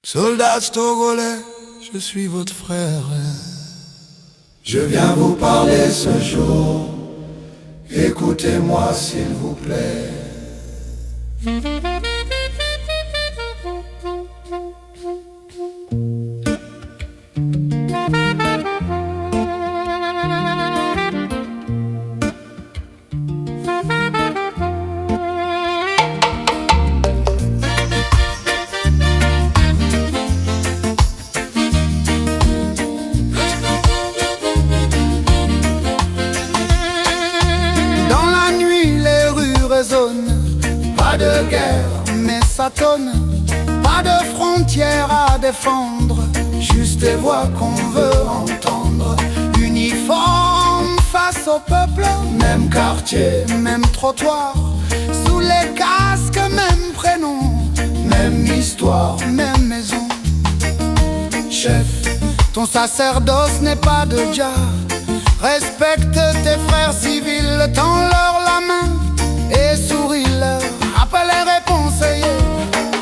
Soldats togolais, je suis votre frère. Je viens vous parler ce jour, écoutez-moi s'il vous plaît. Pas de guerre, mais ça tonne. Pas de frontières à défendre, juste des voix qu'on veut entendre. Uniforme face au peuple, même quartier, même trottoir. Sous les casques, même prénom, même histoire, même maison. Chef, ton sacerdoce n'est pas de Jah. Respecte tes frères civils, tends-leur la main et souris-leur. Appelle les conseillers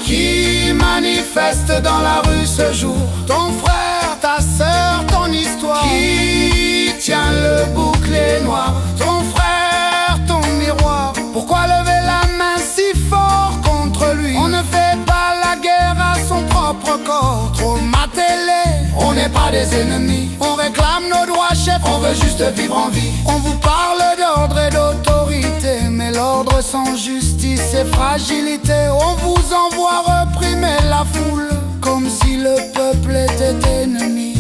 qui manifestent dans la rue ce jour. Ton frère, ta sœur, ton histoire, qui tient le bouclier noir. Ton frère, ton miroir. Pourquoi lever la main si fort contre lui? On ne fait pas la guerre à son propre corps. Trop matélé, on n'est pas des ennemis. On réclame nos droits, chef, on veut juste vivre en vie. On vous parle d'ordre et d'autorité, mais l'ordre sans justice et fragilité. On vous envoie reprimer la foule, comme si le peuple était ennemi.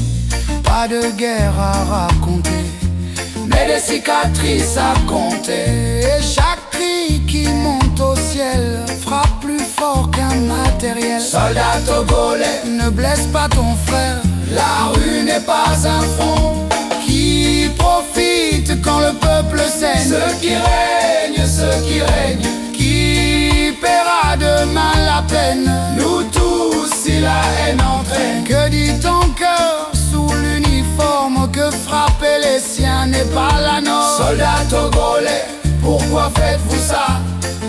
Pas de guerre à raconter, mais des cicatrices à compter. Et chaque cri qui monte au ciel frappe plus fort qu'un matériel. Soldat togolais, ne blesse pas ton frère. La rue n'est pas un front qui profite quand le peuple saigne. Ceux qui règnent, qui paiera demain la peine. Nous tous si la haine entraîne. Que dit ton cœur sous l'uniforme? Que frapper les siens n'est pas la norme. Soldats togolais, pourquoi faites-vous ça?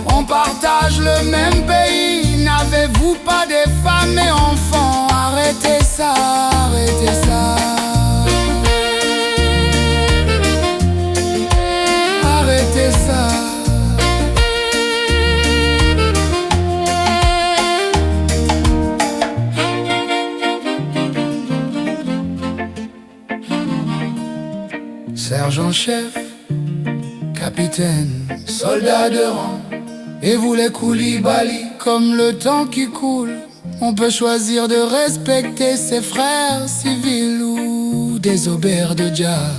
On partage le même pays. N'avez-vous pas des femmes et enfants? Arrêtez ça, arrêtez ça. Arrêtez ça. Sergent-chef, capitaine, soldat de rang, et vous les Koulibaly, comme le temps qui coule, on peut choisir de respecter ses frères civils ou désobéir de Jah.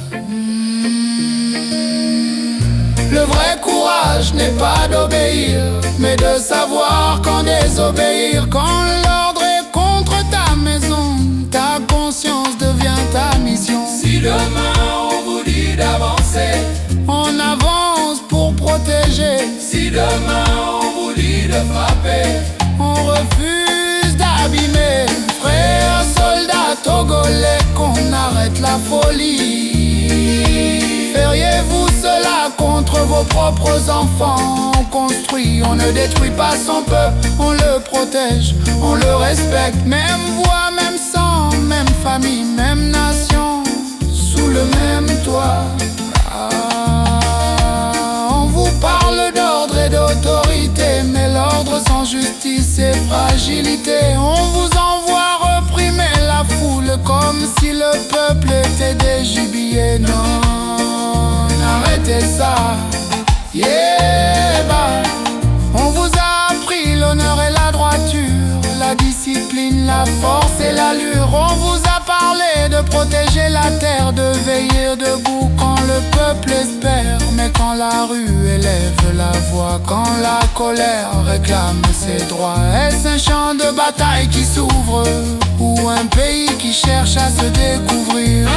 Le vrai courage n'est pas d'obéir, mais de savoir quand désobéir. Quand l'ordre est contre ta maison, ta conscience devient ta mission. Si demain on vous dit d'avancer, on avance pour protéger. Si demain on vous dit de frapper, on refuse d'abîmer. Frères soldats togolais, qu'on arrête la folie. Feriez-vous cela contre vos propres enfants? On construit, on ne détruit pas son peuple. On le protège, on le respecte. Même voix, même sang, même famille, même nation, sous le même toit. On vous parle d'ordre et d'autorité, mais l'ordre sans justice et fragilité. On vous envoie reprimer la foule, comme si le peuple était des gibiers. Non, arrêtez ça, yeah, bah. On vous a appris l'honneur et la droiture, la discipline, la force et l'allure. On vous a parlé de protéger la terre, de veiller debout quand le peuple espère. Mais quand la rue élève la voix, quand la colère réclame ses droits, est-ce un champ de bataille qui s'ouvre ou un pays qui cherche à se découvrir?